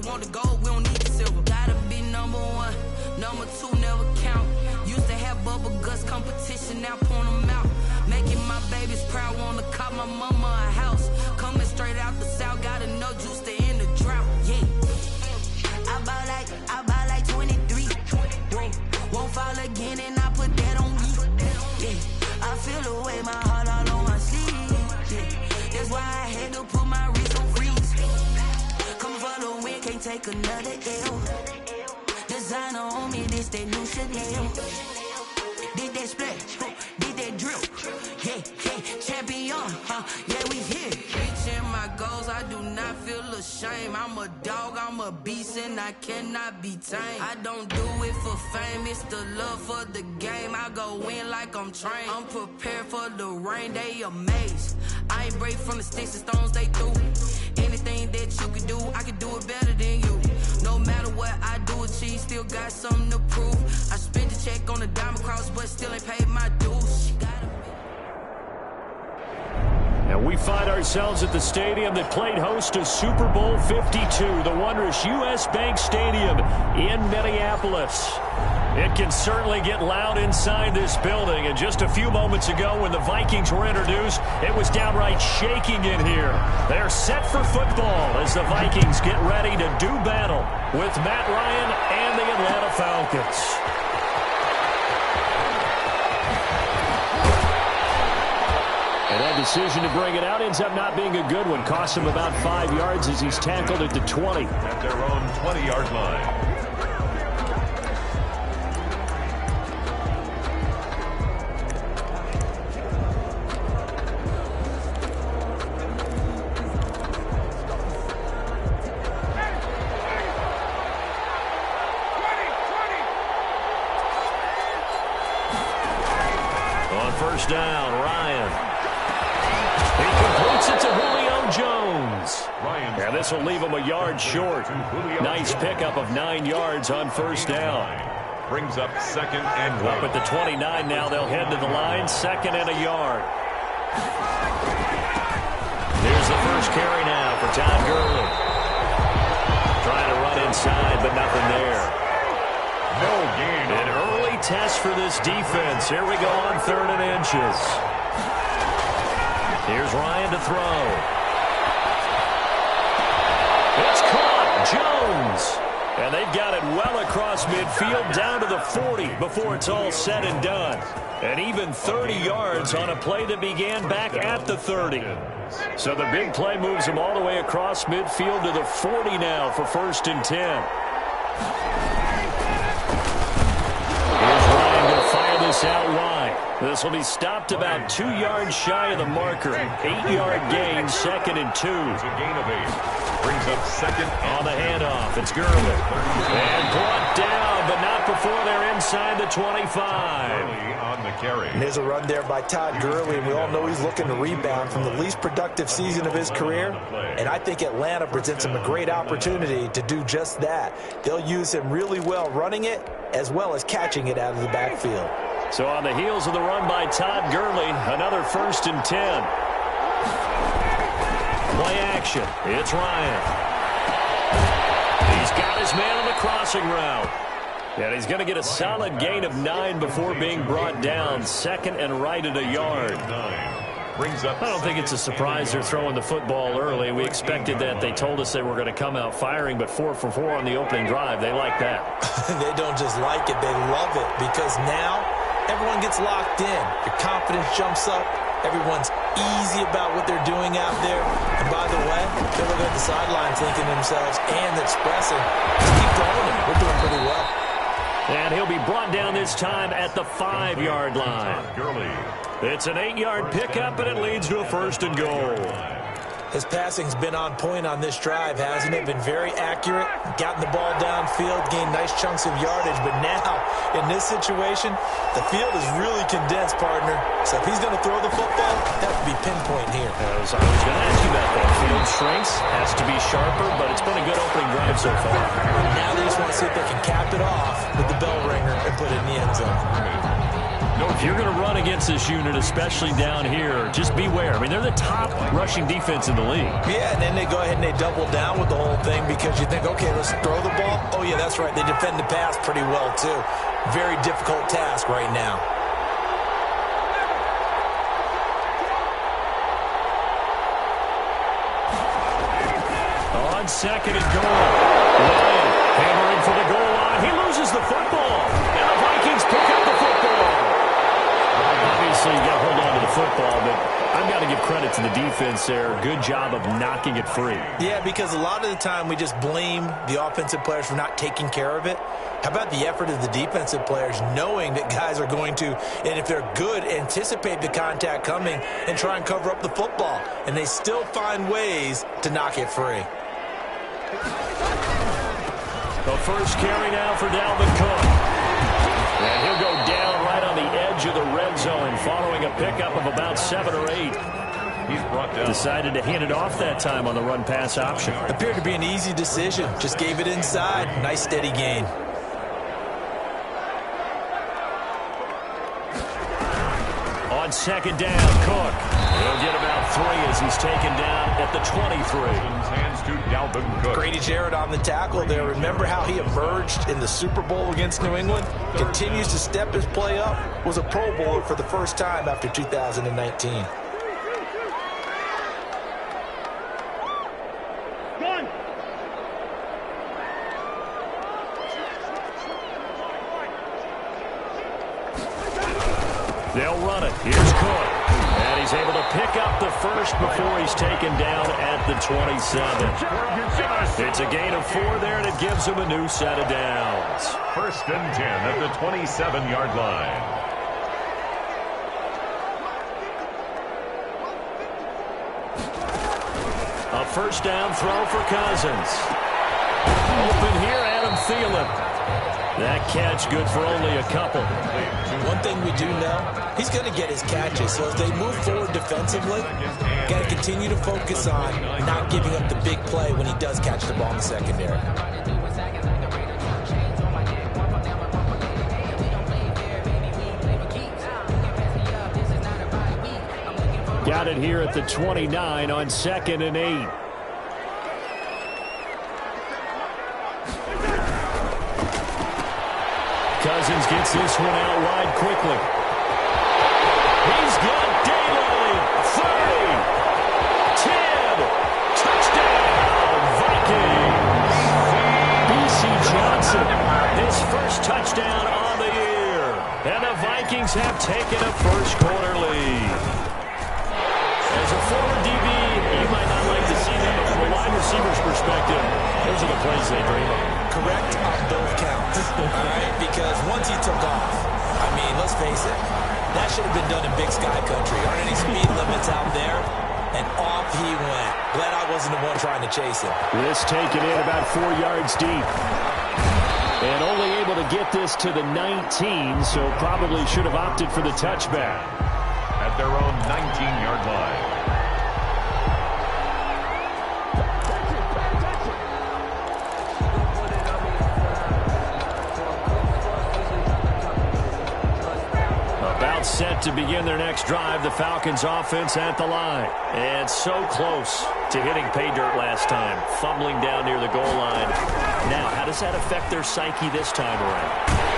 want the gold, we don't need the silver. Gotta be number one, number two never count. Used to have bubble guts competition, now point them out. Making my babies proud, wanna cop my mama a house. Coming straight out the south, got enough juice to end the drought. Yeah, I buy like 23. Won't fall again, and I put that on me. Yeah, I feel the way, my heart all on my sleeve. Yeah, that's why I had to put my wrist on freeze. Come for the win, can't take another L. Designer on me, this that new Chanel. Did that splash, did that drill. Yeah, champion, yeah, we here. Reaching my goals, I do not feel ashamed. I'm a dog, I'm a beast, and I cannot be tamed. I don't do it for fame, it's the love for the game. I go in like I'm trained. I'm prepared for the rain, they amazed. I ain't break from the sticks and stones they threw. Anything that you can do, I can do it better than you. No matter what I do achieve, still got something to prove. I spent the check on the diamond cross, but still ain't paid my dues. And we find ourselves at the stadium that played host to Super Bowl 52, the wondrous U.S. Bank Stadium in Minneapolis. It can certainly get loud inside this building, and just a few moments ago when the Vikings were introduced, it was downright shaking in here. They're set for football as the Vikings get ready to do battle with Matt Ryan and the Atlanta Falcons. And that decision to bring it out ends up not being a good one. Cost him about 5 yards as he's tackled at the 20. At their own 20-yard line. On first down, Ryan. He completes it to Julio Jones. And this will leave him a yard short. Nice pickup of 9 yards on first down. Brings up second and up at the 29 now. They'll head to the line. Second and a yard. Here's the first carry now for Todd Gurley. Trying to run inside, but nothing there. No gain. An early test for this defense. Here we go on 3rd and inches. Here's Ryan to throw. It's caught. Jones. And they've got it well across midfield down to the 40 before it's all said and done. And even 30 yards on a play that began back at the 30. So the big play moves them all the way across midfield to the 40 now for 1st and 10. Here's Ryan going to fire this out wide. This will be stopped about 2 yards shy of the marker. 8-yard gain, 2nd and 2. It's a gain of 8. Brings up second on the handoff. It's Gurley. And brought down, but not before they're inside the 25. On the carry. And there's a run there by Todd Gurley, and we all know he's looking to rebound from the least productive season of his career. And I think Atlanta presents him a great opportunity to do just that. They'll use him really well running it as well as catching it out of the backfield. So on the heels of the run by Todd Gurley, another 1st and 10. Play action. It's Ryan. He's got his man on the crossing route. And he's going to get a solid gain of 9 before being brought down. 2nd and right at a yard. I don't think it's a surprise they're throwing the football early. We expected that. They told us they were going to come out firing, but 4 for 4 on the opening drive. They like that. They don't just like it. They love it because now everyone gets locked in. Your confidence jumps up. Everyone's easy about what they're doing out there. And by the way, they're looking at the sideline thinking to themselves and expressing, just keep throwing it. We're doing pretty well. And he'll be brought down this time at the 5-yard line. It's an 8-yard pickup, and it leads to a 1st and goal. His passing's been on point on this drive, hasn't it? Been very accurate, gotten the ball downfield, gained nice chunks of yardage. But now, in this situation, the field is really condensed, partner. So if he's going to throw the football, that would be pinpoint here. I was going to ask you about that. Field shrinks, has to be sharper, but it's been a good opening drive so far. Now they just want to see if they can cap it off with the bell ringer and put it in the end zone. If you're going to run against this unit, especially down here, just beware. I mean, they're the top rushing defense in the league. Yeah, and then they go ahead and they double down with the whole thing because you think, okay, let's throw the ball. Oh, yeah, that's right. They defend the pass pretty well, too. Very difficult task right now. On second and goal. Ryan hammering for the goal line. He loses the football. And the Vikings pick up the football. Obviously, you got to hold on to the football, but I've got to give credit to the defense there. Good job of knocking it free. Yeah, because a lot of the time we just blame the offensive players for not taking care of it. How about the effort of the defensive players knowing that guys are going to, and if they're good, anticipate the contact coming and try and cover up the football. And they still find ways to knock it free. The first carry now for Dalvin Cook. And he'll go down right on the edge of the red zone following a pickup of about 7 or 8. He's brought down. Decided to hand it off that time on the run-pass option. Appeared to be an easy decision. Just gave it inside. Nice steady gain. On second down, Cook. He'll get about 3 as he's taken down at the 23. Hands to Dalvin Cook. Grady Jarrett on the tackle there. Remember how he emerged in the Super Bowl against New England? Continues to step his play up. Was a Pro Bowler for the first time after 2019. They'll run it. Here's Cook. And he's able to pick up the first before he's taken down at the 27. It's a gain of 4 there, and it gives him a new set of downs. First and 10 at the 27-yard line. A first down throw for Cousins. Open here, Adam Thielen. That catch good for only a couple. One thing we do know, he's going to get his catches. So as they move forward defensively, got to continue to focus on not giving up the big play when he does catch the ball in the secondary. Got it here at the 29 on 2nd and 8. Cousins gets this one out wide quickly. He's got Daly. 30. 10. Touchdown, Vikings. B.C. Johnson, his first touchdown on the year. And the Vikings have taken a first-quarter lead. As a former DB, you might not like to see that, but from a wide receiver's perspective, those are the plays they dream of. Correct on both counts, all right? Because once he took off, I mean, let's face it, that should have been done in Big Sky Country. Aren't any speed limits out there? And off he went. Glad I wasn't the one trying to chase him. This taken in about 4 yards deep. And only able to get this to the 19, so probably should have opted for the touchback. At their own 19-yard line. About set to begin their next drive, the Falcons offense at the line. And so close to hitting pay dirt last time, fumbling down near the goal line. Now, how does that affect their psyche this time around?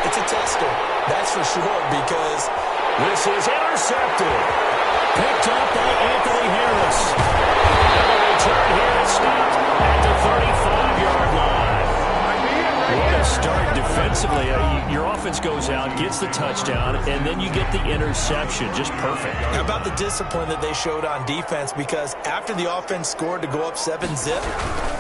It's a tester, that's for sure, because this is intercepted. Picked up by Anthony Harris. And the return here is stopped at the 35-yard line. What a start defensively. Your offense goes out, gets the touchdown, and then you get the interception. Just perfect. How about the discipline that they showed on defense? Because after the offense scored to go up 7-zip,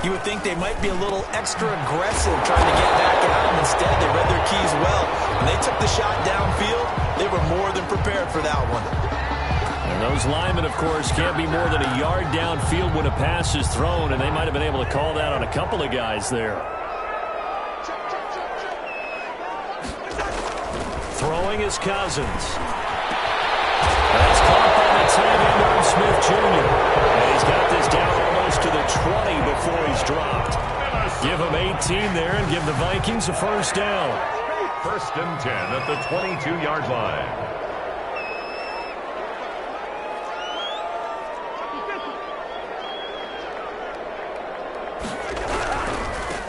you would think they might be a little extra aggressive trying to get back at them. Instead, they read their keys well. When they took the shot downfield, they were more than prepared for that one. And those linemen, of course, can't be more than a yard downfield when a pass is thrown, and they might have been able to call that on a couple of guys there. Throwing is Cousins. That's caught by the tight end, Irv Smith Jr. And he's got this down almost to the 20 before he's dropped. Give him 18 there and give the Vikings a first down. First and 10 at the 22-yard line.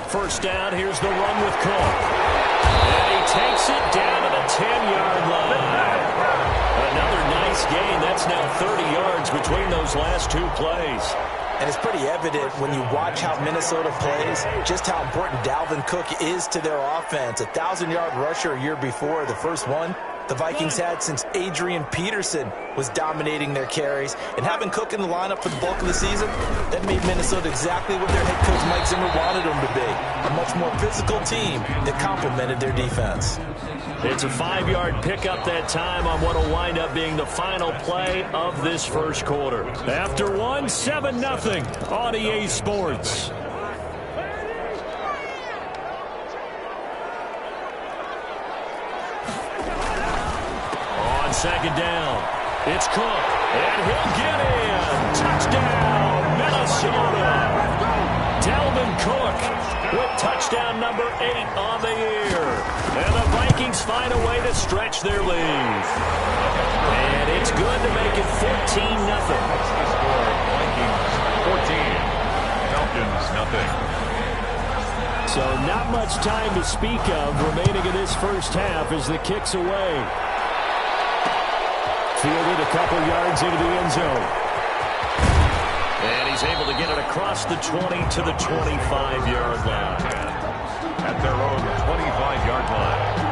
first down. Here's the run with Cook. And he takes it down to the 10-yard line. Another nice gain. That's now 30 yards between those last two plays. And it's pretty evident when you watch how Minnesota plays, just how important Dalvin Cook is to their offense. 1,000-yard rusher a year before, the first one the Vikings had since Adrian Peterson was dominating their carries. And having Cook in the lineup for the bulk of the season, that made Minnesota exactly what their head coach Mike Zimmer wanted them to be. A much more physical team that complemented their defense. It's a 5-yard pickup that time on what will wind up being the final play of this first quarter. After one, 7-0 on EA Sports. On second down, it's Cook, and he'll get in. Touchdown, Minnesota. Dalvin Cook with touchdown number 8 on the year. And the Vikings find a way to stretch their lead. And it's good to make it 14-0. That's the score. Vikings 14, Falcons nothing. So not much time to speak of remaining in this first half as the kick's away. Fielded a couple yards into the end zone. And he's able to get it across the 20 to the 25-yard line. At their own 25-yard line.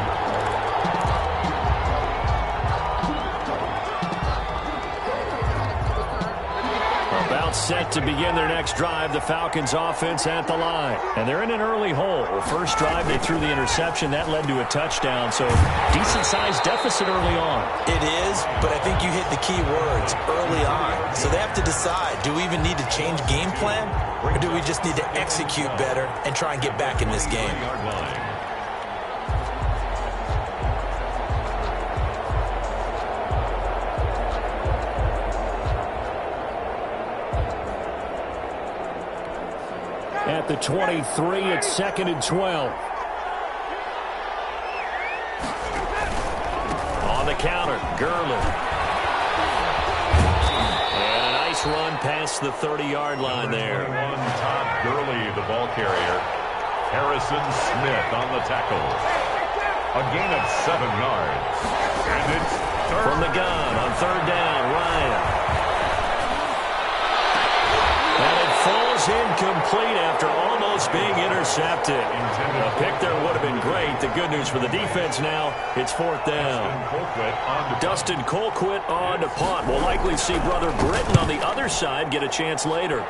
About set to begin their next drive, the Falcons offense at the line. And they're in an early hole. First drive, they threw the interception. That led to a touchdown, so decent-sized deficit early on. It is, but I think you hit the key words, early on. So they have to decide, do we even need to change game plan, or do we just need to execute better and try and get back in this game? At the 23, it's 2nd and 12. On the counter, Gurley. And a nice run past the 30-yard line there. Todd Gurley, the ball carrier. Harrison Smith on the tackle. A gain of 7 yards. And it's third. From the gun on third down, Ryan. And it falls incomplete after almost being intercepted. A pick there would have been great. The good news for the defense now, it's 4th down. Dustin Colquitt on to punt. We'll likely see brother Britton on the other side get a chance later.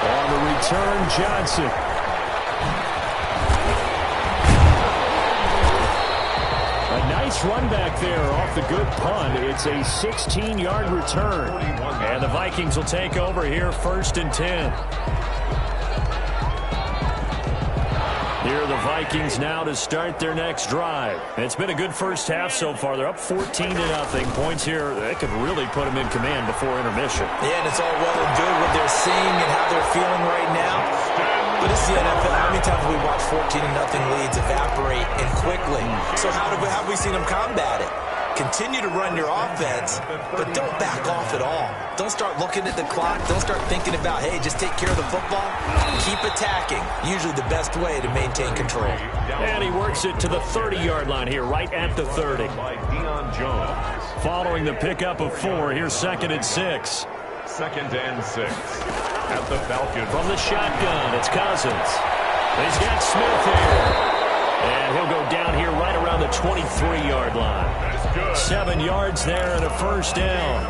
On the return, Johnson. A nice run back there off the good punt. It's a 16-yard return. And the Vikings will take over here 1st and 10. Here are the Vikings now to start their next drive. It's been a good first half so far. They're up 14-0. Points here, that could really put them in command before intermission. Yeah, and it's all well and good what they're seeing and how they're feeling right now. But it's the NFL. How many times have we watched 14-0 leads evaporate and quickly? So how have we seen them combat it? Continue to run your offense, but don't back off at all. Don't start looking at the clock. Don't start thinking about, hey, just take care of the football. Keep attacking. Usually the best way to maintain control. And he works it to the 30-yard line here, right at the 30. Following the pickup of 4, here's 2nd and 6. 2nd and 6. At the Falcons. From the shotgun, it's Cousins. He's got Smith here. And he'll go down here right around the 23-yard line. 7 yards there and a first down.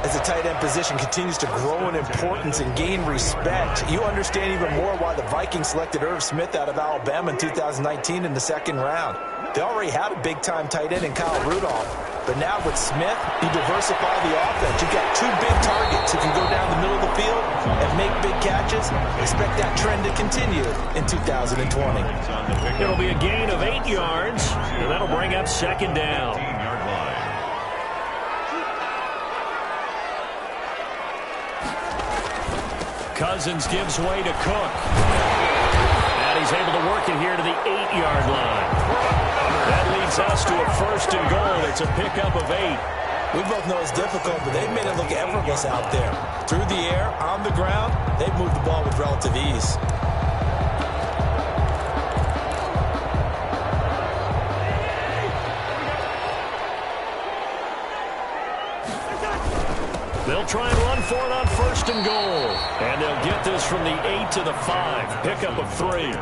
As the tight end position continues to grow in importance and gain respect, you understand even more why the Vikings selected Irv Smith out of Alabama in 2019 in the 2nd round. They already had a big-time tight end in Kyle Rudolph. But now with Smith, you diversify the offense. You've got 2 big targets who can go down the middle of the field and make big catches. Expect that trend to continue in 2020. It'll be a gain of 8 yards, and that'll bring up 2nd down. Cousins gives way to Cook. And he's able to work it here to the 8-yard line. That leads us to a 1st and goal. It's a pickup of 8. We both know it's difficult, but they've made it look effortless out there. Through the air, on the ground, they've moved the ball with relative ease. They'll try and run for it on 1st and goal. And they'll get this from the 8 to the 5. Pickup of 3.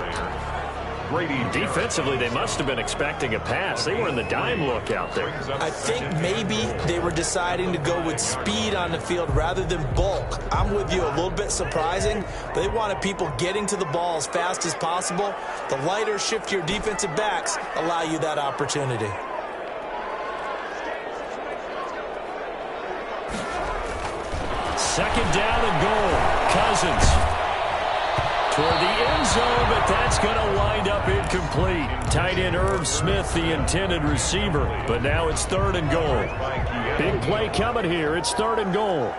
Defensively, they must have been expecting a pass. They were in the dime look out there. I think maybe they were deciding to go with speed on the field rather than bulk. I'm with you, a little bit surprising. They wanted people getting to the ball as fast as possible. The lighter, shiftier defensive backs allow you that opportunity. Second down and goal. Cousins toward the end zone, but that's going to wind up incomplete. Tight end Irv Smith, the intended receiver. But now it's 3rd and goal. Big play coming here. It's 3rd and goal.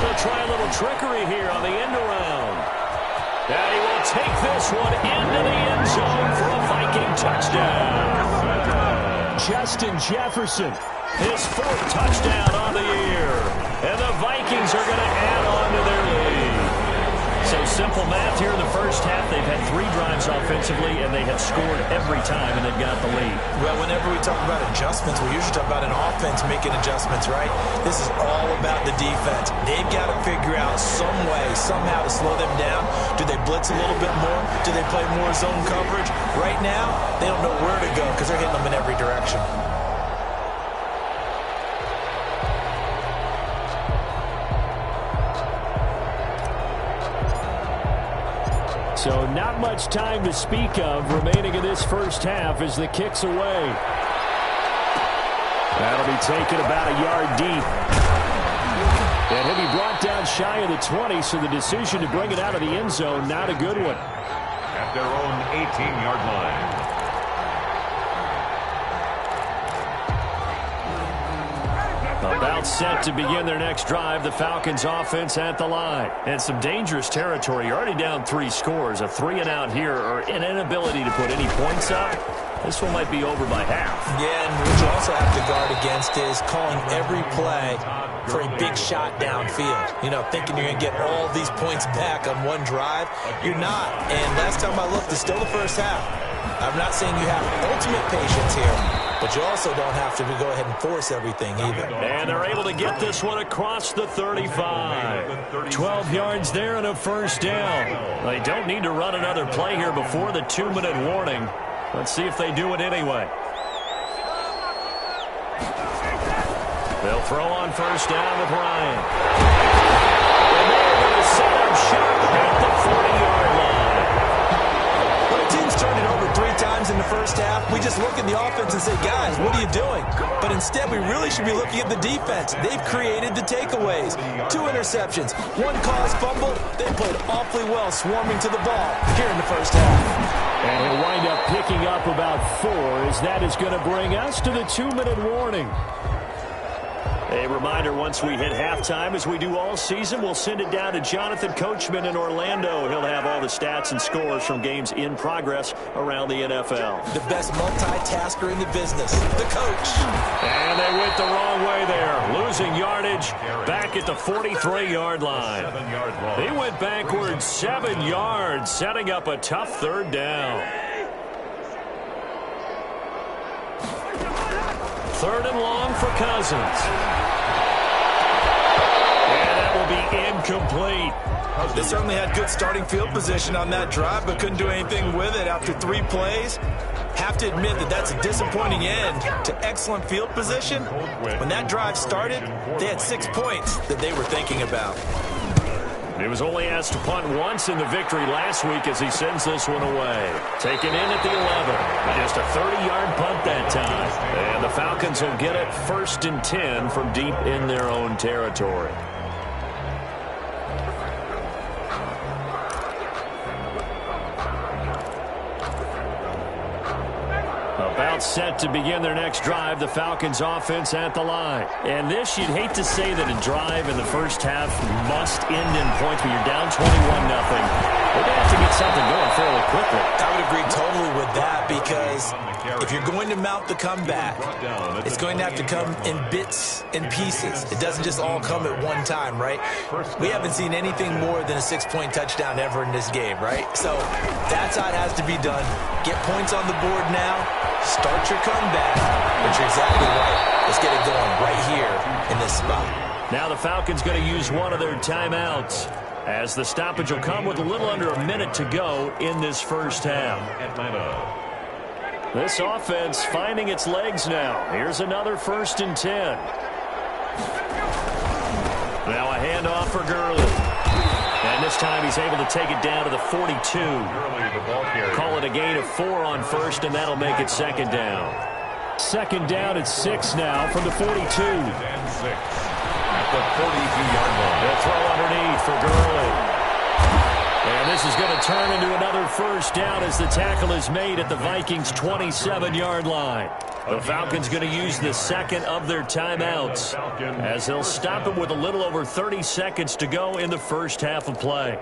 They'll try a little trickery here on the end around. And he will take this one into the end zone for a Viking touchdown. Justin Jefferson, his 4th touchdown on the year. And the Vikings are going to add on to their lead. So simple math here in the first half. They've had 3 drives offensively, and they have scored every time, and they've got the lead. Well, whenever we talk about adjustments, we usually talk about an offense making adjustments, right? This is all about the defense. They've got to figure out some way, somehow to slow them down. Do they blitz a little bit more? Do they play more zone coverage? Right now, they don't know where to go because they're hitting them in every direction. So not much time to speak of remaining in this first half as the kick's away. That'll be taken about a yard deep. And he'll be brought down shy of the 20, so the decision to bring it out of the end zone, not a good one. At their own 18-yard line. About set to begin their next drive, the Falcons offense at the line. And some dangerous territory. You're already down 3 scores. A 3-and-out here, or an inability to put any points up. This one might be over by half. Yeah, and what you also have to guard against is calling every play for a big shot downfield. You know, thinking you're going to get all these points back on one drive. You're not. And last time I looked, it's still the first half. I'm not saying you have ultimate patience here, but you also don't have to go ahead and force everything either. And they're able to get this one across the 35. 12 yards there and a first down. They don't need to run another play here before the 2-minute warning. Let's see if they do it anyway. They'll throw on first down with Ryan. And they're going to set up shop at the 40-yard line. When a team's turned it over 3 times in the first half, we just look at the offense and say, guys, what are you doing? But instead, we really should be looking at the defense. They've created the takeaways. 2 interceptions, 1 caused fumble. They played awfully well swarming to the ball here in the first half. And he'll wind up picking up about 4 as that is going to bring us to the 2-minute warning. A reminder, once we hit halftime, as we do all season, we'll send it down to Jonathan Coachman in Orlando. He'll have all the stats and scores from games in progress around the NFL. The best multitasker in the business, the coach. And they went the wrong way there, losing yardage back at the 43-yard line. He went backwards 7 yards, setting up a tough 3rd down. 3rd and long for Cousins. And that will be incomplete. They certainly had good starting field position on that drive, but couldn't do anything with it after 3 plays. Have to admit that that's a disappointing end to excellent field position. When that drive started, they had 6 points that they were thinking about. He was only asked to punt once in the victory last week as he sends this one away. Taken in at the 11. Just a 30-yard punt that time. And the Falcons will get it 1st and 10 from deep in their own territory. About Timeout set to begin their next drive. The Falcons offense at the line. And this, you'd hate to say that a drive in the first half must end in points, but you're down 21-0. They're going to have to get something going fairly quickly. I would agree totally with that, because if you're going to mount the comeback, it's going to have to come in bits and pieces. It doesn't just all come at one time, right? We haven't seen anything more than a 6-point touchdown ever in this game, right? So that's how it has to be done. Get points on the board now. Start your comeback. But you're exactly right. Let's get it going right here in this spot. Now the Falcons going to use one of their timeouts, as the stoppage will come with a little under a minute to go in this first half. This offense finding its legs now. Here's another 1st and 10. Now a handoff for Gurley. And this time he's able to take it down to the 42. Call it a gain of 4 on first, and that'll make it 2nd down. 2nd down at 6 now from the 42. The 42-yard line. They'll throw underneath for Gurley. And this is going to turn into another 1st down as the tackle is made at the Vikings' 27-yard line. The Falcons going to use the 2nd of their timeouts, as they'll stop it with a little over 30 seconds to go in the first half of play.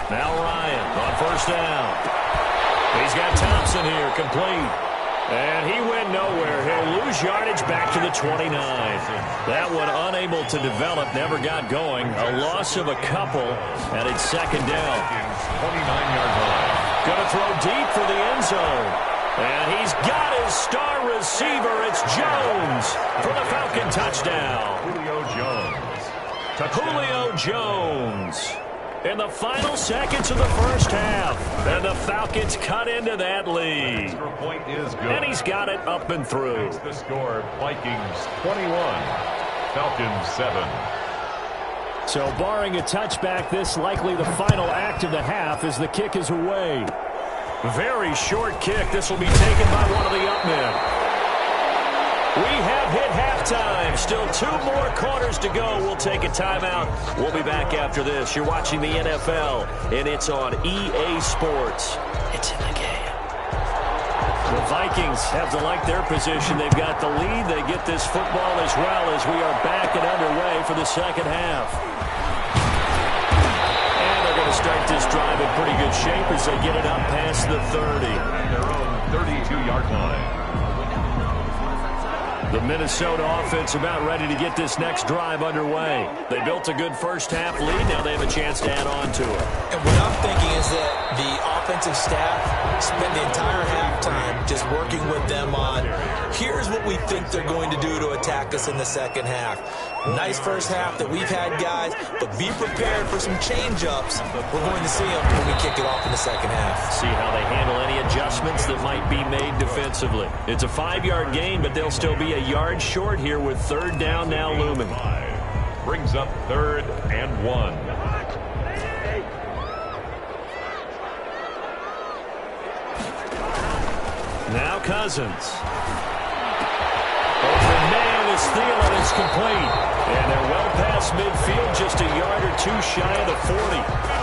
Now Ryan on 1st down. He's got Thompson here, complete. And he went nowhere. He'll lose yardage back to the 29. That one unable to develop, never got going. A loss of a couple, and it's 2nd down. 29-yard line. Going to throw deep for the end zone. And he's got his star receiver. It's Jones for the Falcon touchdown. Julio Jones. In the final seconds of the first half, and the Falcons cut into that lead. Point is good. And he's got it up and through. Makes the score Vikings 21, Falcons 7. So barring a touchback, this likely the final act of the half as the kick is away. Very short kick. This will be taken by one of the up men. We have hit halftime. Still 2 more quarters to go. We'll take a timeout. We'll be back after this. You're watching the NFL, and it's on EA Sports. It's in the game. The Vikings have to like their position. They've got the lead. They get this football as well as we are back and underway for the second half. And they're going to start this drive in pretty good shape as they get it up past the 30. Their own 32-yard line. The Minnesota offense about ready to get this next drive underway. They built a good first half lead. Now they have a chance to add on to it. And what I'm thinking is that the offensive staff spent the entire halftime just working with them on, here's what we think they're going to do to attack us in the second half. Nice first half that we've had, guys, but be prepared for some change-ups. We're going to see them when we kick it off in the second half. See how they handle any adjustments that might be made defensively. It's a 5-yard gain, but they'll still be a yard short here with 3rd down now looming. Brings up 3rd and 1. Now Cousins. Over man is Thielen is complete. And they're well past midfield, just a yard or 2 shy of the 40.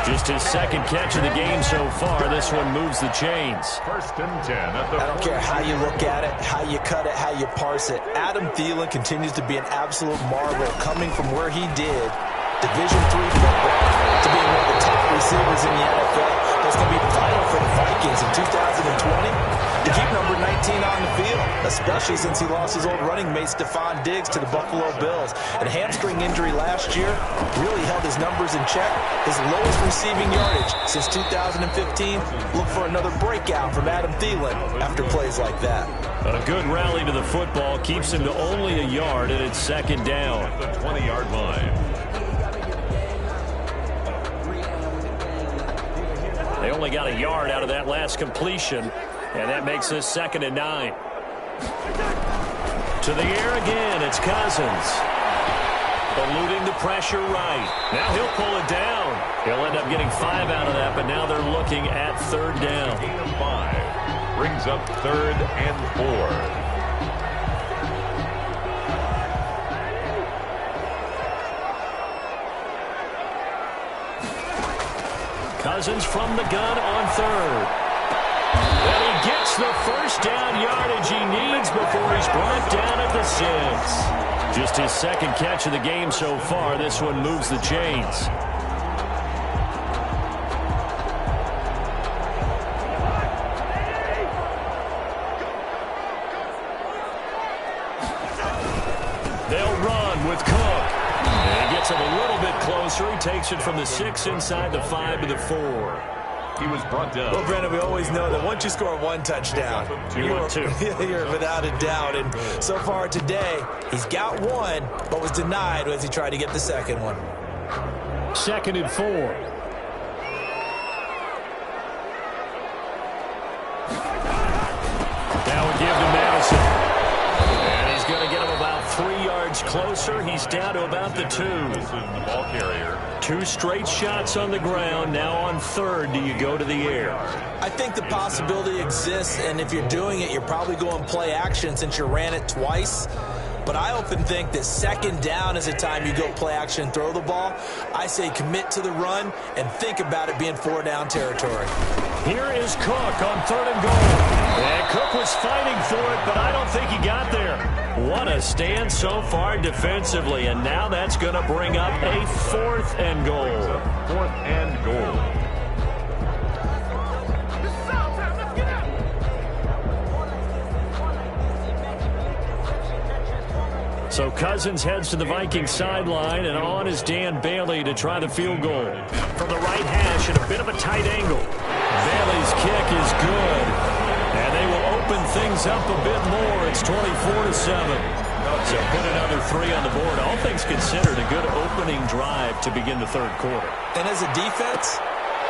Just his 2nd catch of the game so far. This one moves the chains. 1st and 10 at the I don't care how you look at it, how you cut it, how you parse it. Adam Thielen continues to be an absolute marvel, coming from where he did, Division III football, to being one of the top receivers in the NFL. That's going to be vital for the Vikings in 2020 to keep number 19 on the field, especially since he lost his old running mate Stephon Diggs to the Buffalo Bills. And a hamstring injury last year really held his numbers in check. His lowest receiving yardage since 2015. Look for another breakout from Adam Thielen after plays like that. A good rally to the football keeps him to only a yard, and it's 2nd down. at the 20-yard line. They only got a yard out of that last completion, and that makes this 2nd and 9. To the air again, it's Cousins. Eluding the pressure right. Now he'll pull it down. He'll end up getting 5 out of that, but now they're looking at 3rd down. Gain of 5. Brings up 3rd and 4. Cousins from the gun on third. And he gets the first down yardage he needs before he's brought down at the 6. Just his second catch of the game so far. This one moves the chains. They'll run with Cook. And he gets it a little bit closer. He takes it from the 6 inside the 5 to the 4. He was brought down. Well, Brandon, we always know that once you score one touchdown, you're without a doubt. And so far today, he's got one, but was denied as he tried to get the second one. 2nd and 4. That would give to Madison. And he's going to get him about 3 yards closer. He's down to about the 2. The ball carrier. 2 straight shots on the ground. Now on third, do you go to the air? I think the possibility exists, and if you're doing it, you're probably going play action since you ran it twice. But I often think that 2nd down is the time you go play action and throw the ball. I say commit to the run and think about it being 4-down territory. Here is Cook on 3rd and goal. And Cook was fighting for it, but I don't think he got there. What a stand so far defensively, and now that's going to bring up a 4th and goal. 4th and goal. So Cousins heads to the Vikings sideline, and on is Dan Bailey to try the field goal. From the right hash at a bit of a tight angle. Bailey's kick is good, and they will open things up a bit more. It's 24-7. So put another 3 on the board. All things considered, a good opening drive to begin the 3rd quarter. And as a defense,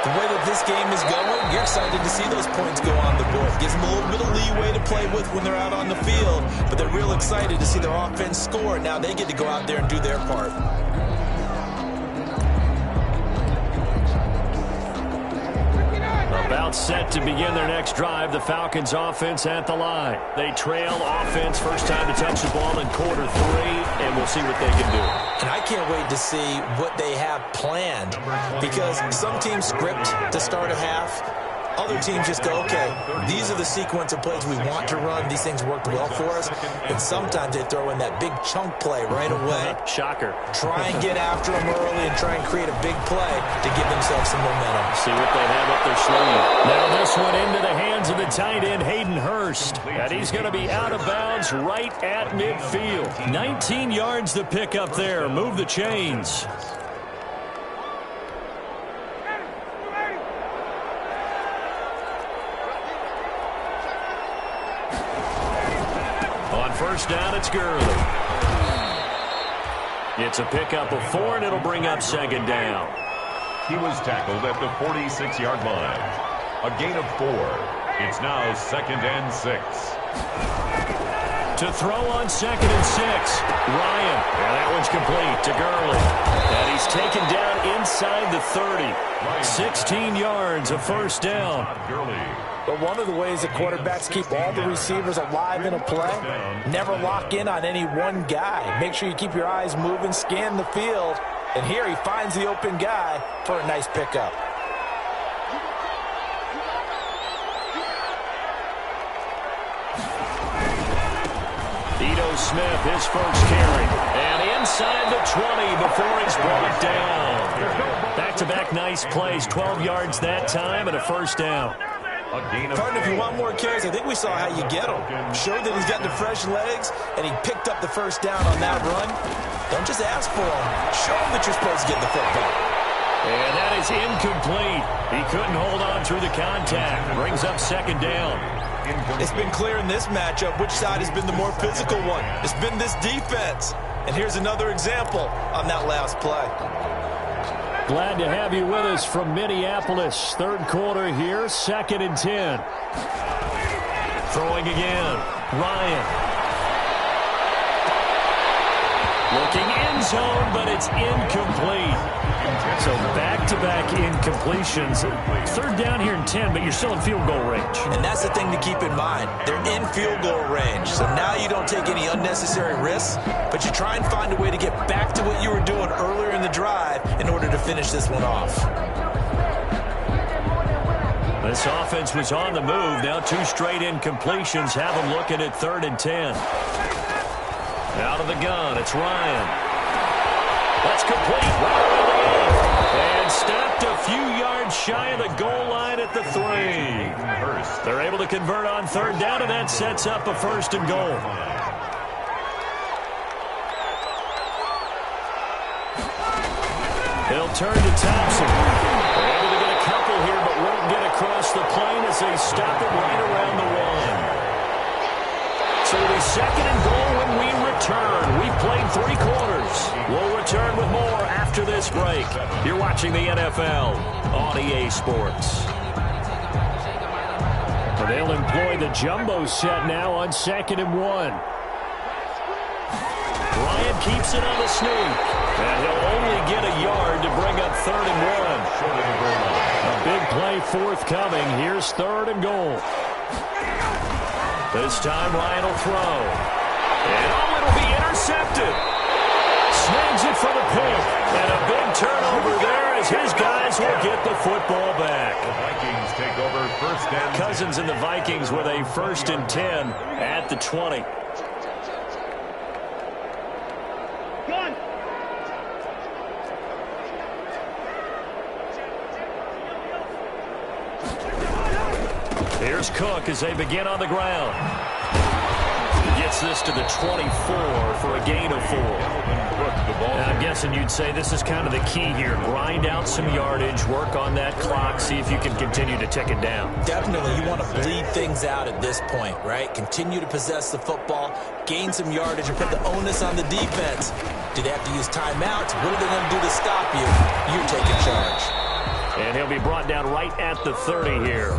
the way that this game is going, you're excited to see those points go on the board. Gives them a little bit of leeway to play with when they're out on the field, but they're real excited to see their offense score. Now they get to go out there and do their part. About set to begin their next drive, the Falcons offense at the line. They trail offense, first time to touch the ball in quarter 3, and we'll see what they can do. And I can't wait to see what they have planned, because some teams script to start a half. Other teams just go, okay, these are the sequence of plays we want to run. These things worked well for us. And sometimes they throw in that big chunk play right away. Shocker. Try and get after them early and try and create a big play to give themselves some momentum. See what they have up their sleeve. Now this one into the hands of the tight end, Hayden Hurst. And he's going to be out of bounds right at midfield. 19 yards to pick up there. Move the chains. First down, it's Gurley. It's a pickup of 4, and it'll bring up 2nd down. He was tackled at the 46-yard line. A gain of 4. It's now 2nd and 6. To throw on 2nd and 6. Ryan. And that one's complete to Gurley. And he's taken down inside the 30. 16 yards, a first down. Gurley. But one of the ways that quarterbacks keep all the receivers alive in a play, never lock in on any one guy. Make sure you keep your eyes moving, scan the field, and here he finds the open guy for a nice pickup. Ito Smith, his first carry. And inside the 20 before he's brought down. Back-to-back nice plays, 12 yards that time and a first down. Partner, if you want more carries, I think we saw how you get him. Showed that he's got the fresh legs, and he picked up the first down on that run. Don't just ask for him. Show him that you're supposed to get the football. And that is incomplete. He couldn't hold on through the contact. Brings up 2nd down. It's been clear in this matchup which side has been the more physical one. It's been this defense. And here's another example on that last play. Glad to have you with us from Minneapolis. 3rd quarter here, 2nd and 10. Throwing again. Ryan. Looking end zone, but it's incomplete. So back-to-back incompletions. 3rd down here in 10, but you're still in field goal range. And that's the thing to keep in mind. They're in field goal range. So now you don't take any unnecessary risks, but you try and find a way to get back to what you were doing earlier in the drive in order to finish this one off. This offense was on the move. Now 2 straight incompletions have them looking at 3rd and 10. Out of the gun, it's Ryan. That's complete. Right around the 8. And stopped a few yards shy of the goal line at the 3. They're able to convert on 3rd down, and that sets up a 1st and goal. They'll turn to Thompson. They're able to get a couple here, but won't get across the plane as they stop it right around the 1. So it'll be 2nd and goal when we return. We've played 3 quarters. We'll return with more after this break. You're watching the NFL on EA Sports. They'll employ the jumbo set now on 2nd and 1. Bryant keeps it on the sneak. And he'll only get a yard to bring up 3rd and 1. A big play forthcoming. Here's 3rd and goal. This time Ryan will throw. And it'll be intercepted. Snags it for the pick. And a big turnover there as his guys will get the football back. The Vikings take over 1st and 10. Cousins and the Vikings with a 1st and 10 at the 20. Here's Cook as they begin on the ground. Gets this to the 24 for a gain of 4. I'm guessing you'd say this is kind of the key here. Grind out some yardage, work on that clock, see if you can continue to tick it down. Definitely. You want to bleed things out at this point, right? Continue to possess the football, gain some yardage, and put the onus on the defense. Do they have to use timeouts? What are they going to do to stop you? You're taking charge. And he'll be brought down right at the 30 here.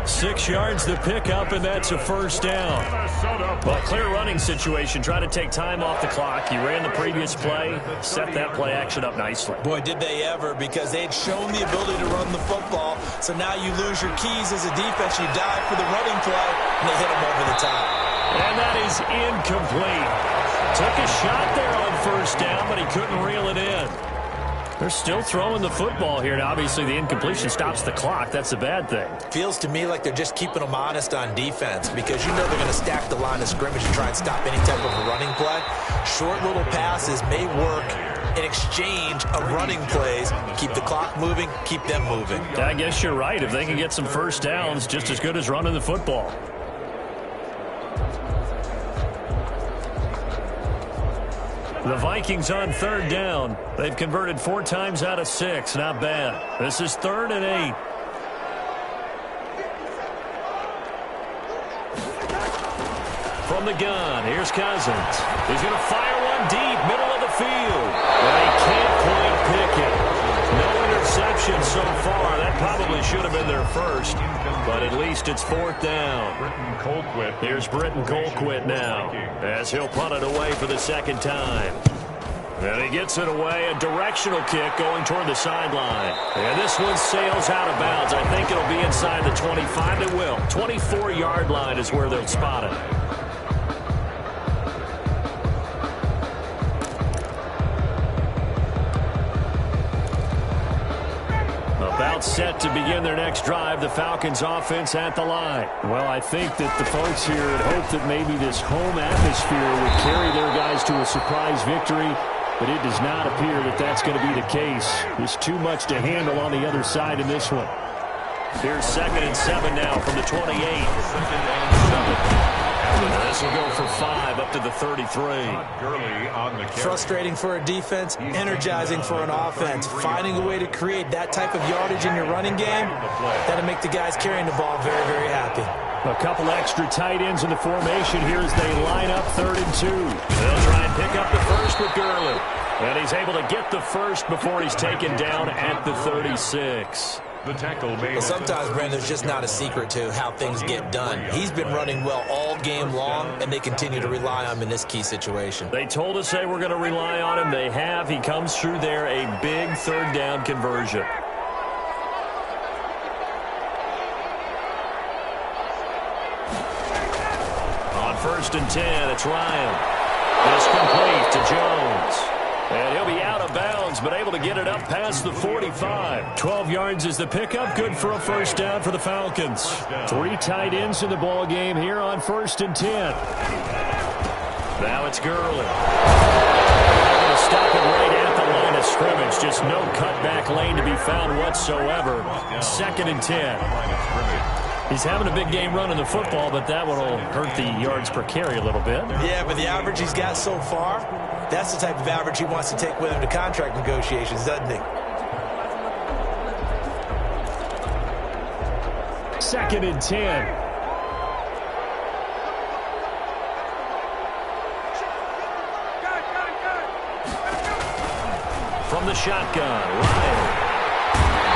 6 yards to pick up, and that's a 1st down. Well, clear running situation. Try to take time off the clock. You ran the previous play, set that play action up nicely. Boy, did they ever, because they had shown the ability to run the football. So now you lose your keys as a defense. You dive for the running play, and they hit them over the top. And that is incomplete. Took a shot there on 1st down, but he couldn't reel it in. They're still throwing the football here, and obviously the incompletion stops the clock. That's a bad thing. Feels to me like they're just keeping them honest on defense, because you know they're going to stack the line of scrimmage and try and stop any type of a running play. Short little passes may work in exchange of running plays. Keep the clock moving, keep them moving. I guess you're right. If they can get some 1st downs, just as good as running the football. The Vikings on 3rd down. They've converted 4 times out of 6. Not bad. This is 3rd and 8. From the gun, here's Cousins. He's going to fire one deep, middle of the field. And he can't quite pick it. No interception so far. That probably should have been their 1st. But at least it's 4th down. Here's Britton Colquitt now, as he'll punt it away for the 2nd time. And he gets it away, a directional kick going toward the sideline. And this one sails out of bounds. I think it'll be inside the 25. It will. 24-yard line is where they'll spot it. About set to begin their next drive, the Falcons offense at the line. Well, I think that the folks here had hoped that maybe this home atmosphere would carry their guys to a surprise victory, but it does not appear that that's going to be the case. There's too much to handle on the other side in this one. Here's 2nd and 7 now from the 28. This will go for 5 up to the 33. Frustrating for a defense, energizing for an offense. Finding a way to create that type of yardage in your running game, that'll make the guys carrying the ball very, very happy. A couple extra tight ends in the formation here as they line up 3rd and 2. They'll try and pick up the 1st with Gurley. And he's able to get the 1st before he's taken down at the 36. The tackle made. Well, sometimes, Brandon, there's just not a secret to how things get done. He's been running well all game long, and they continue to rely on him in this key situation. They told us they were going to rely on him. They have. He comes through there, a big 3rd down conversion. On 1st and 10, it's Ryan. It's complete to Jones. And he'll be out of bounds, but able to get it up past the 45. 12 yards is the pickup. Good for a first down for the Falcons. 3 tight ends in the ball game here on 1st and 10. Now it's Gurley. They're going to stop him right at the line of scrimmage. Just no cutback lane to be found whatsoever. 2nd and 10. He's having a big game running the football, but that one will hurt the yards per carry a little bit. Yeah, but the average he's got so far, that's the type of average he wants to take with him to contract negotiations, doesn't he? 2nd and 10. From the shotgun, Ryan.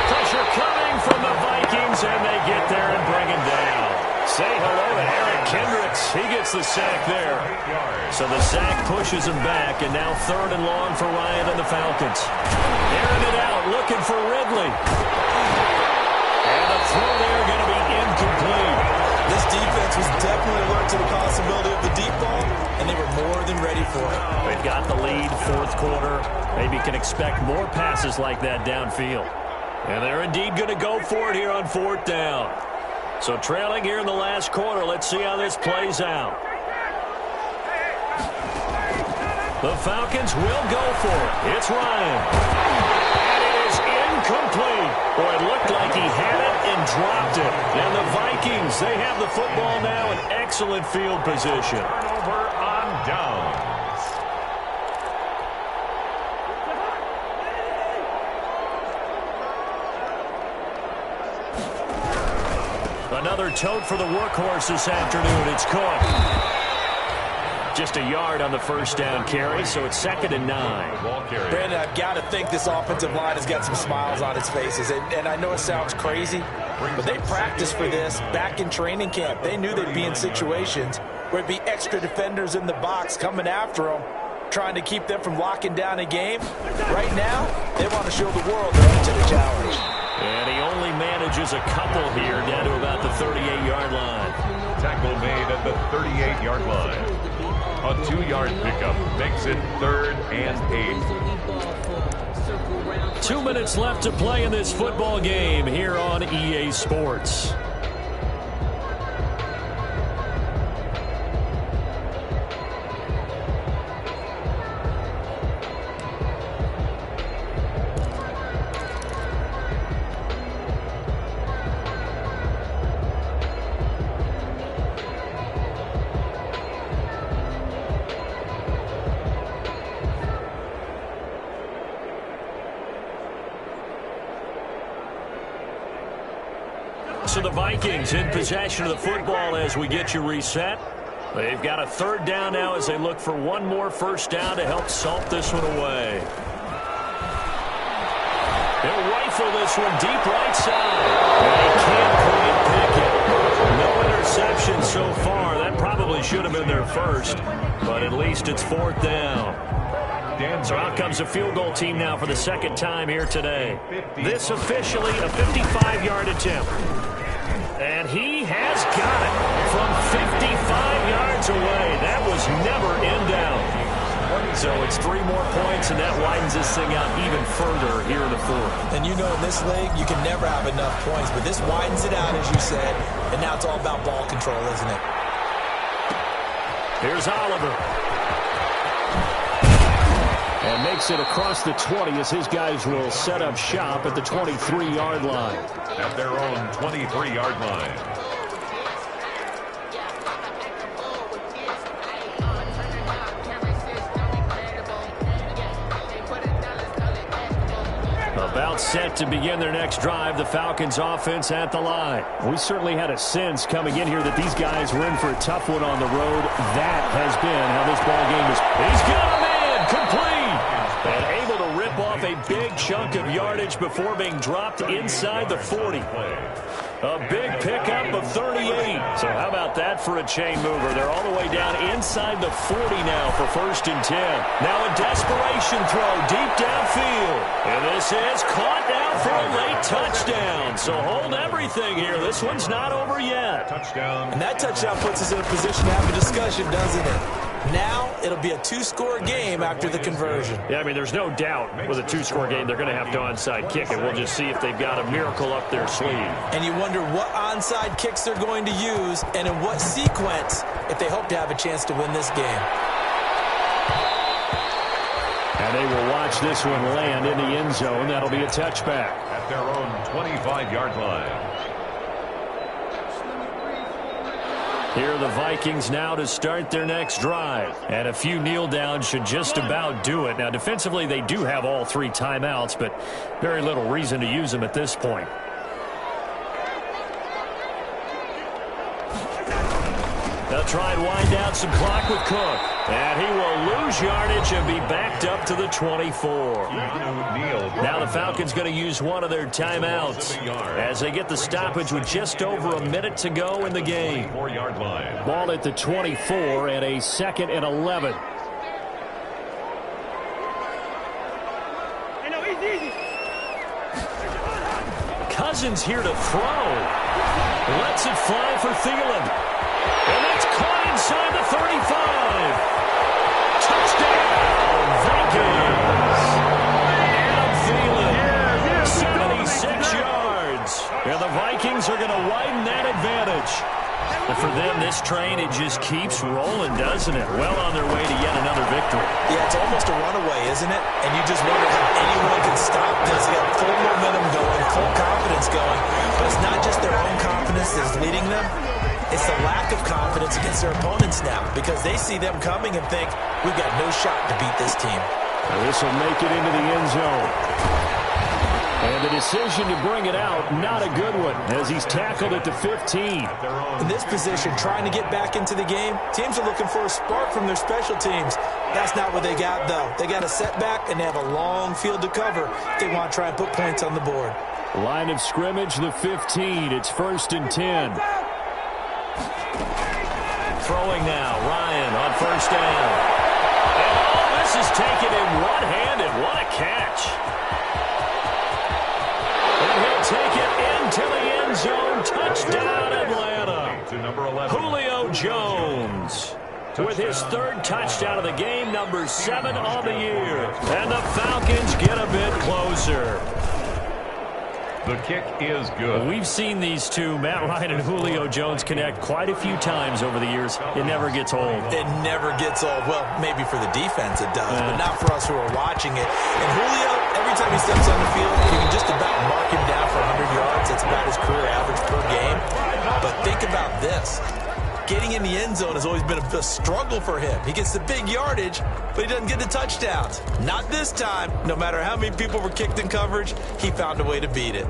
Pressure coming from the Vikings, and they get there and bring him down. Say hello to Eric Kendricks. He gets the sack there. So the sack pushes him back, and now 3rd and long for Ryan and the Falcons. Airing it out, looking for Ridley. And the throw there going to be incomplete. This defense was definitely alert to the possibility of the deep ball, and they were more than ready for it. They've got the lead, 4th quarter. Maybe can expect more passes like that downfield. And they're indeed going to go for it here on 4th down. So trailing here in the last quarter. Let's see how this plays out. The Falcons will go for it. It's Ryan. And it is incomplete. Boy, it looked like he had it and dropped it. And the Vikings, they have the football now in excellent field position. Turnover on downs. Another tote for the workhorse this afternoon. It's Cook. Just a yard on the first down carry, so it's 2nd and 9. Brandon, I've got to think this offensive line has got some smiles on its faces. And I know it sounds crazy, but they practiced for this back in training camp. They knew they'd be in situations where it'd be extra defenders in the box coming after them, trying to keep them from locking down a game. Right now, they want to show the world they're up to the challenge. And he only manages a couple here down to about the 38-yard line. Tackle made at the 38-yard line. A 2-yard pickup makes it 3rd and 8. 2 minutes left to play in this football game here on EA Sports. So the Vikings in possession of the football as we get you reset. They've got a 3rd down now as they look for one more first down to help salt this one away. They'll rifle this one deep right side. They can't quite pick it. No interception so far. That probably should have been their first, but at least it's 4th down. So out comes a field goal team now for the 2nd time here today. This officially a 55-yard attempt. And he has got it from 55 yards away. That was never in doubt. So it's 3 more points, and that widens this thing out even further here in the 4th. And you know in this league, you can never have enough points, but this widens it out, as you said, and now it's all about ball control, isn't it? Here's Oliver. And makes it across the 20 as his guys will set up shop at the 23-yard line. At their own 23-yard line. About set to begin their next drive, the Falcons offense at the line. We certainly had a sense coming in here that these guys were in for a tough one on the road. That has been how this ball game is. He's got a man complete. And able to rip off a big chunk of yardage before being dropped inside the 40. A big pickup of 38. So how about that for a chain mover? They're all the way down inside the 40 now for 1st and 10. Now a desperation throw deep downfield. And this is caught now for a late touchdown. So hold everything here. This one's not over yet. Touchdown. And that touchdown puts us in a position to have a discussion, doesn't it? Now it'll be a two-score game after the conversion. Yeah, I mean, there's no doubt with a two-score game they're going to have to onside kick it. We'll just see if they've got a miracle up their sleeve. And you wonder what onside kicks they're going to use and in what sequence if they hope to have a chance to win this game. And they will watch this one land in the end zone. That'll be a touchback. At their own 25-yard line. Here are the Vikings now to start their next drive. And a few kneel downs should just about do it. Now, defensively, they do have all three timeouts, but very little reason to use them at this point. They'll try and wind down some clock with Cook. And he will lose yardage and be backed up to the 24. Now the Falcons going to use one of their timeouts as they get the stoppage with just over a minute to go in the game. Ball at the 24 and a 2nd and 11. Cousins here to throw. Lets it fly for Thielen. And that's caught inside the 35. Touchdown, Vikings. Adam Thielen, 76 yards. And the Vikings are going to widen that advantage. And for them, this train, it just keeps rolling, doesn't it? Well on their way to yet another victory. Yeah, it's almost a runaway, isn't it? And you just wonder how anyone can stop this. They got full momentum going, full confidence going. But it's not just their own confidence that's leading them. It's the lack of confidence against their opponents now because they see them coming and think, we've got no shot to beat this team. Now this will make it into the end zone. And the decision to bring it out, not a good one, as he's tackled at the 15. In this position, trying to get back into the game, teams are looking for a spark from their special teams. That's not what they got, though. They got a setback, and they have a long field to cover if they want to try and put points on the board. Line of scrimmage, the 15. It's 1st and 10. Throwing now, Ryan on 1st down. And all this is taken in one-handed. What a catch. And he'll take it into the end zone. Touchdown, Atlanta. Julio Jones with his 3rd touchdown of the game, number 7 on the year. And the Falcons get a bit closer. The kick is good. We've seen these two, Matt Ryan and Julio Jones, connect quite a few times over the years. It never gets old. It never gets old. Well, maybe for the defense it does, but not for us who are watching it. And Julio, every time he steps on the field, you can just about mark him down for 100 yards. That's about his career average per game. But think about this. Getting in the end zone has always been a struggle for him. He gets the big yardage, but he doesn't get the touchdowns. Not this time. No matter how many people were kicked in coverage, he found a way to beat it.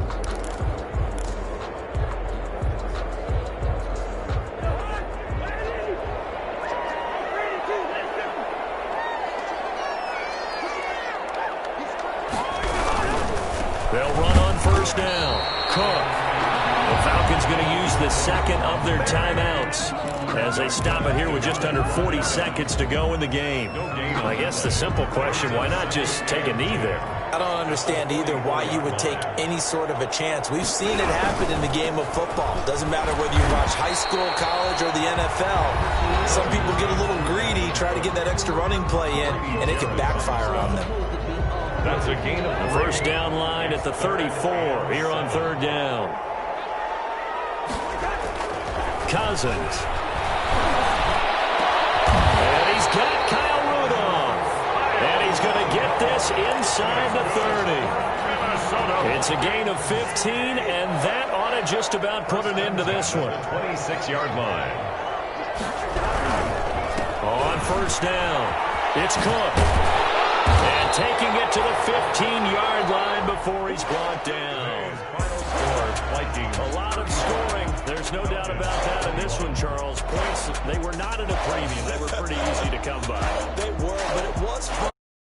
They'll run on 1st down. Cook. The Falcons going to use the 2nd of their timeouts as they stop it here with just under 40 seconds to go in the game. I guess the simple question, why not just take a knee there? I don't understand either why you would take any sort of a chance. We've seen it happen in the game of football. Doesn't matter whether you watch high school, college, or the NFL. Some people get a little greedy, try to get that extra running play in, and it can backfire on them. That's a gain of the 1st down line at the 34 here on 3rd down. Cousins. And he's got Kyle Rudolph. And he's going to get this inside the 30. It's a gain of 15, and that ought to just about put an end to this one. 26-yard line. On 1st down, it's Cook. And taking it to the 15-yard line before he's brought down. A lot of scoring. There's no doubt about that in this one, Charles. Points, they were not in a premium. They were pretty easy to come by. They were, but it was fun.